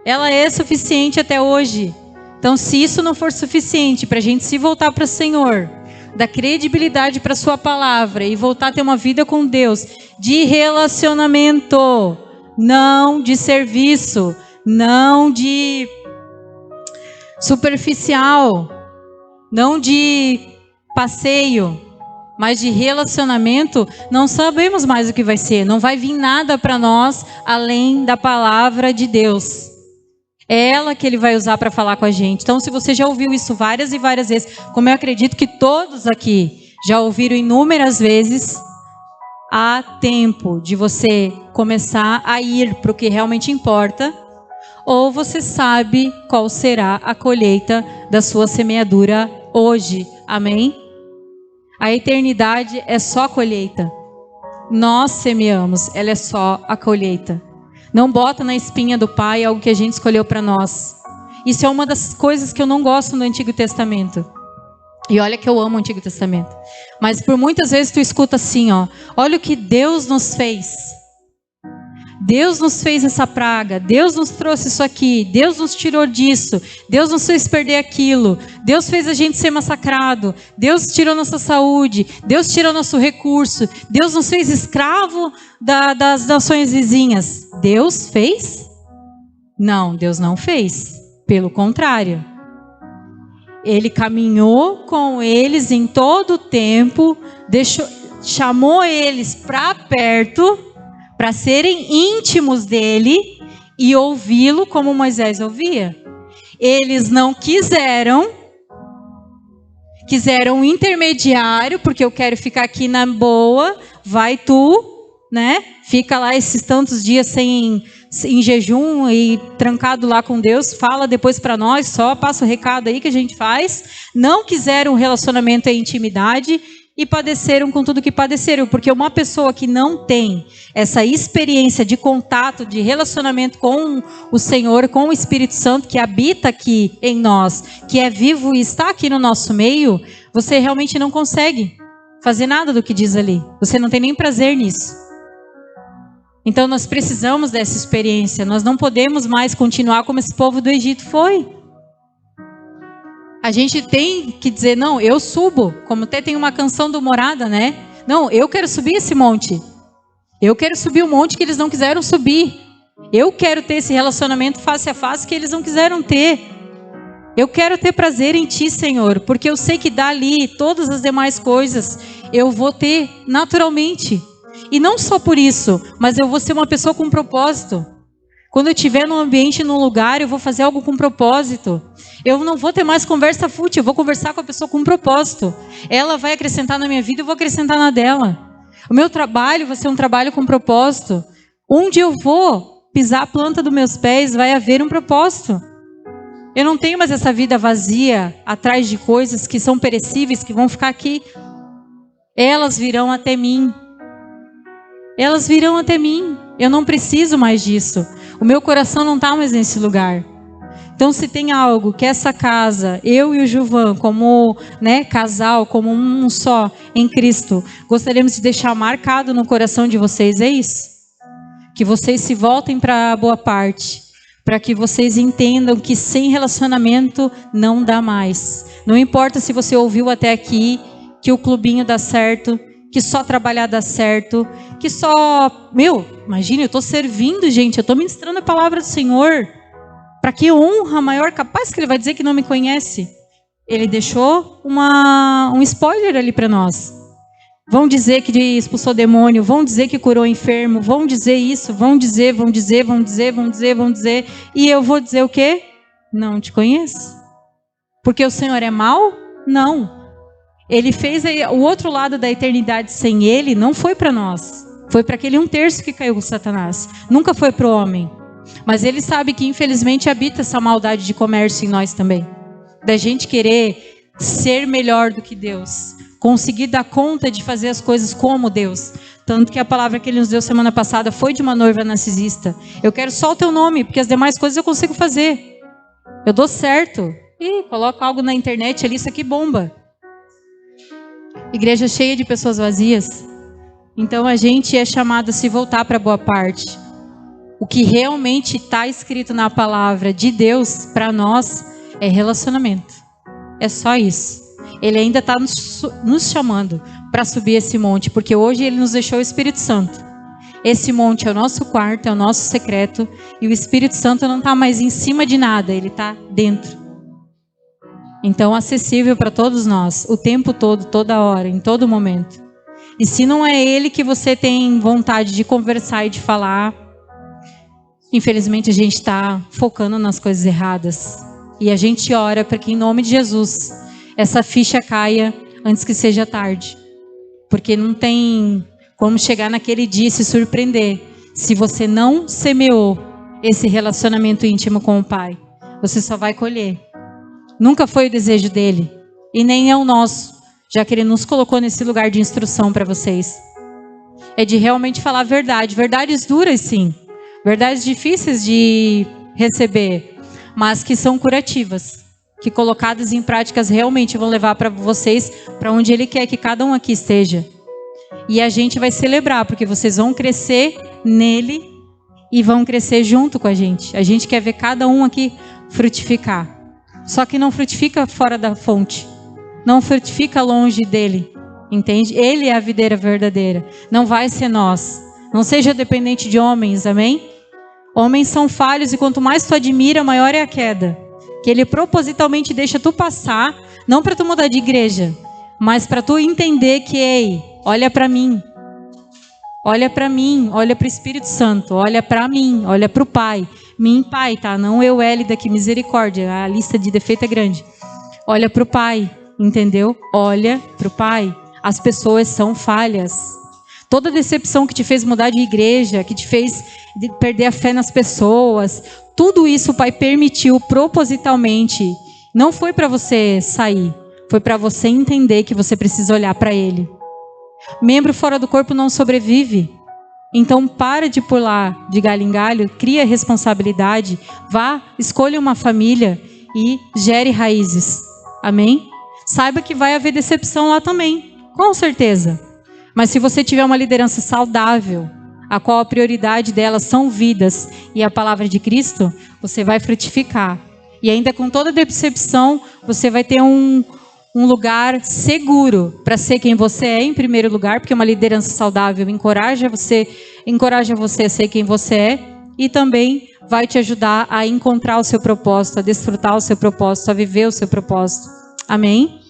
Ela é suficiente até hoje. Então, se isso não for suficiente para a gente se voltar para o Senhor, dar credibilidade para a sua palavra e voltar a ter uma vida com Deus, de relacionamento, não de serviço, não de superficial, não de passeio, mas de relacionamento, não sabemos mais o que vai ser. Não vai vir nada para nós além da palavra de Deus. É ela que Ele vai usar para falar com a gente. Então, se você já ouviu isso várias e várias vezes, como eu acredito que todos aqui já ouviram inúmeras vezes, há tempo de você começar a ir para o que realmente importa, ou você sabe qual será a colheita da sua semeadura hoje. Amém? A eternidade é só colheita. Nós semeamos, ela é só a colheita. Não bota na espinha do Pai algo que a gente escolheu para nós. Isso é uma das coisas que eu não gosto no Antigo Testamento. E olha que eu amo o Antigo Testamento. Mas por muitas vezes tu escuta assim, ó. Olha o que Deus nos fez. Deus nos fez essa praga. Deus nos trouxe isso aqui. Deus nos tirou disso. Deus nos fez perder aquilo. Deus fez a gente ser massacrado. Deus tirou nossa saúde. Deus tirou nosso recurso. Deus nos fez escravo das nações vizinhas. Deus fez? Não, Deus não fez. Pelo contrário. Ele caminhou com eles em todo o tempo, chamou eles para perto, para serem íntimos dele e ouvi-lo como Moisés ouvia. Eles não quiseram um intermediário, porque eu quero ficar aqui na boa, vai tu, né? Fica lá esses tantos dias em jejum e trancado lá com Deus, fala depois para nós, só passa o recado aí que a gente faz. Não quiseram um relacionamento e intimidade e padeceram com tudo que padeceram, porque uma pessoa que não tem essa experiência de contato, de relacionamento com o Senhor, com o Espírito Santo que habita aqui em nós, que é vivo e está aqui no nosso meio, você realmente não consegue fazer nada do que diz ali. Você não tem nem prazer nisso. Então nós precisamos dessa experiência. Nós não podemos mais continuar como esse povo do Egito foi. A gente tem que dizer, não, eu subo. Como até tem uma canção do Morada, né? Não, eu quero subir esse monte. Eu quero subir o monte que eles não quiseram subir. Eu quero ter esse relacionamento face a face que eles não quiseram ter. Eu quero ter prazer em Ti, Senhor, porque eu sei que dali todas as demais coisas eu vou ter naturalmente. E não só por isso, mas eu vou ser uma pessoa com propósito. Quando eu estiver num ambiente, num lugar, eu vou fazer algo com propósito. Eu não vou ter mais conversa fútil, eu vou conversar com a pessoa com propósito. Ela vai acrescentar na minha vida, eu vou acrescentar na dela. O meu trabalho vai ser um trabalho com propósito. Onde eu vou pisar a planta dos meus pés, vai haver um propósito. Eu não tenho mais essa vida vazia, atrás de coisas que são perecíveis, que vão ficar aqui. Elas virão até mim. Elas virão até mim. Eu não preciso mais disso. O meu coração não está mais nesse lugar. Então, se tem algo que essa casa, eu e o Gilvan, como casal, como um só em Cristo, gostaríamos de deixar marcado no coração de vocês, é isso. Que vocês se voltem para a boa parte. Para que vocês entendam que sem relacionamento não dá mais. Não importa se você ouviu até aqui que o clubinho dá certo, que só trabalhar dá certo, que só... imagina, eu estou servindo, gente, eu estou ministrando a palavra do Senhor. Para que honra maior? Capaz que ele vai dizer que não me conhece. Ele deixou um spoiler ali para nós. Vão dizer que expulsou demônio, vão dizer que curou enfermo, vão dizer isso, vão dizer. E eu vou dizer o quê? Não te conheço. Porque o Senhor é mau? Não. Ele fez o outro lado da eternidade sem ele, não foi para nós. Foi para aquele 1/3 que caiu com Satanás. Nunca foi para o homem. Mas ele sabe que infelizmente habita essa maldade de comércio em nós também. Da gente querer ser melhor do que Deus. Conseguir dar conta de fazer as coisas como Deus. Tanto que a palavra que ele nos deu semana passada foi de uma noiva narcisista. Eu quero só o teu nome, porque as demais coisas eu consigo fazer. Eu dou certo. E coloco algo na internet ali, isso aqui bomba. Igreja cheia de pessoas vazias. Então a gente é chamado a se voltar para a boa parte. O que realmente está escrito na palavra de Deus para nós é relacionamento. É só isso. Ele ainda está nos chamando para subir esse monte, porque hoje ele nos deixou o Espírito Santo. Esse monte é o nosso quarto, é o nosso secreto, e o Espírito Santo não está mais em cima de nada, ele está dentro. Então, acessível para todos nós, o tempo todo, toda hora, em todo momento. E se não é ele que você tem vontade de conversar e de falar, infelizmente a gente está focando nas coisas erradas. E a gente ora para que em nome de Jesus, essa ficha caia antes que seja tarde. Porque não tem como chegar naquele dia e se surpreender. Se você não semeou esse relacionamento íntimo com o Pai, você só vai colher. Nunca foi o desejo dele, e nem é o nosso, já que ele nos colocou nesse lugar de instrução para vocês. É de realmente falar a verdade. Verdades duras, sim. Verdades difíceis de receber, mas que são curativas. Que colocadas em práticas realmente vão levar para vocês para onde Ele quer que cada um aqui esteja. E a gente vai celebrar, porque vocês vão crescer nele e vão crescer junto com a gente. A gente quer ver cada um aqui frutificar. Só que não frutifica fora da fonte. Não frutifica longe dele. Entende? Ele é a videira verdadeira. Não vai ser nós. Não seja dependente de homens, amém? Homens são falhos e quanto mais tu admira, maior é a queda. Que ele propositalmente deixa tu passar, não para tu mudar de igreja, mas para tu entender que, ei, olha para mim. Olha para mim, olha para o Espírito Santo, olha para mim, olha para o Pai. Mim, Pai, tá? Não eu, Hélida, que misericórdia, a lista de defeito é grande. Olha para o Pai, entendeu? Olha para o Pai. As pessoas são falhas. Toda decepção que te fez mudar de igreja, que te fez perder a fé nas pessoas, tudo isso o Pai permitiu propositalmente. Não foi para você sair, foi para você entender que você precisa olhar para Ele. Membro fora do corpo não sobrevive. Então para de pular de galho em galho, cria responsabilidade, vá, escolha uma família e gere raízes. Amém? Saiba que vai haver decepção lá também, com certeza. Mas se você tiver uma liderança saudável, a qual a prioridade dela são vidas e a palavra de Cristo, você vai frutificar. E ainda com toda decepção, você vai ter um lugar seguro para ser quem você é em primeiro lugar, porque uma liderança saudável encoraja você a ser quem você é e também vai te ajudar a encontrar o seu propósito, a desfrutar o seu propósito, a viver o seu propósito. Amém?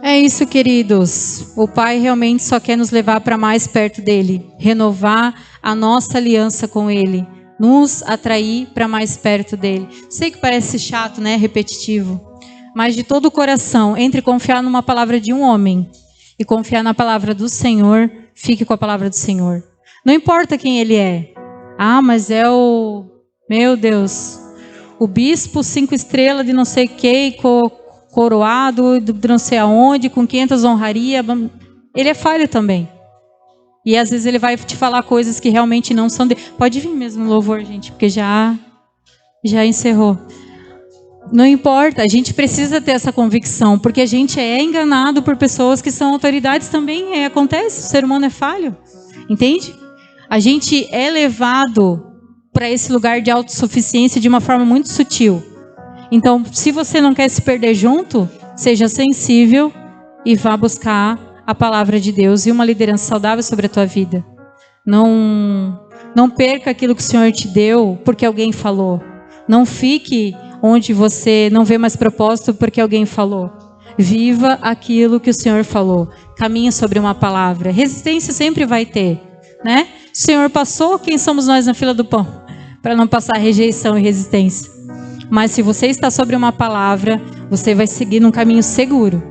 É isso, queridos. O Pai realmente só quer nos levar para mais perto dele, renovar a nossa aliança com ele, nos atrair para mais perto dele. Sei que parece chato, né? Repetitivo. Mas de todo o coração, entre confiar numa palavra de um homem e confiar na palavra do Senhor, fique com a palavra do Senhor. Não importa quem ele é. Ah, mas é o... Meu Deus. O bispo 5 estrelas de não sei o que, coroado, de não sei aonde, com 500 honraria. Ele é falho também. E às vezes ele vai te falar coisas que realmente não são dele. Pode vir mesmo louvor, gente, porque já encerrou. Não importa, a gente precisa ter essa convicção, porque a gente é enganado por pessoas que são autoridades também. Acontece, o ser humano é falho. Entende? A gente é levado para esse lugar de autossuficiência de uma forma muito sutil. Então, se você não quer se perder junto, seja sensível e vá buscar a palavra de Deus e uma liderança saudável sobre a tua vida. Não perca aquilo que o Senhor te deu porque alguém falou. Não fique onde você não vê mais propósito porque alguém falou. Viva aquilo que o Senhor falou. Caminhe sobre uma palavra. Resistência sempre vai ter, né? O Senhor passou, quem somos nós na fila do pão? Para não passar rejeição e resistência. Mas se você está sobre uma palavra, você vai seguir num caminho seguro,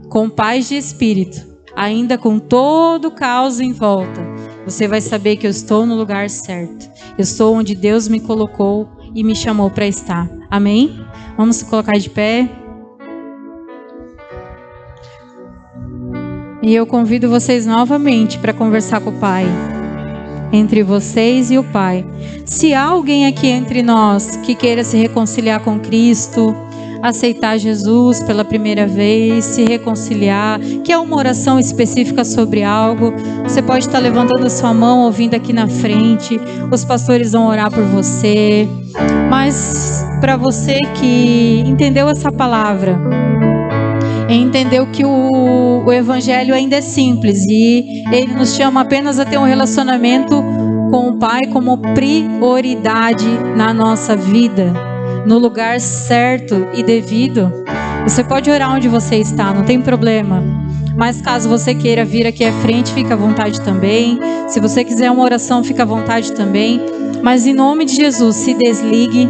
com paz de espírito, ainda com todo o caos em volta. Você vai saber que eu estou no lugar certo. Eu estou onde Deus me colocou e me chamou para estar. Amém? Vamos se colocar de pé. E eu convido vocês novamente para conversar com o Pai. Entre vocês e o Pai. Se há alguém aqui entre nós que queira se reconciliar com Cristo, aceitar Jesus pela primeira vez, se reconciliar, quer uma oração específica sobre algo, você pode estar levantando a sua mão, ouvindo aqui na frente, os pastores vão orar por você. Mas para você que entendeu essa palavra, entendeu que o Evangelho ainda é simples e ele nos chama apenas a ter um relacionamento com o Pai como prioridade na nossa vida, no lugar certo e devido. Você pode orar onde você está, não tem problema. Mas caso você queira vir aqui à frente, fica à vontade também. Se você quiser uma oração, fica à vontade também. Mas em nome de Jesus, se desligue,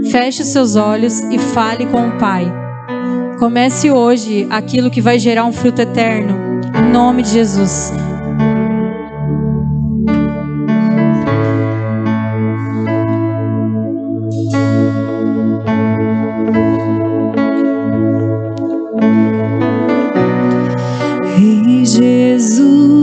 feche os seus olhos e fale com o Pai. Comece hoje aquilo que vai gerar um fruto eterno. Em nome de Jesus. Jesus.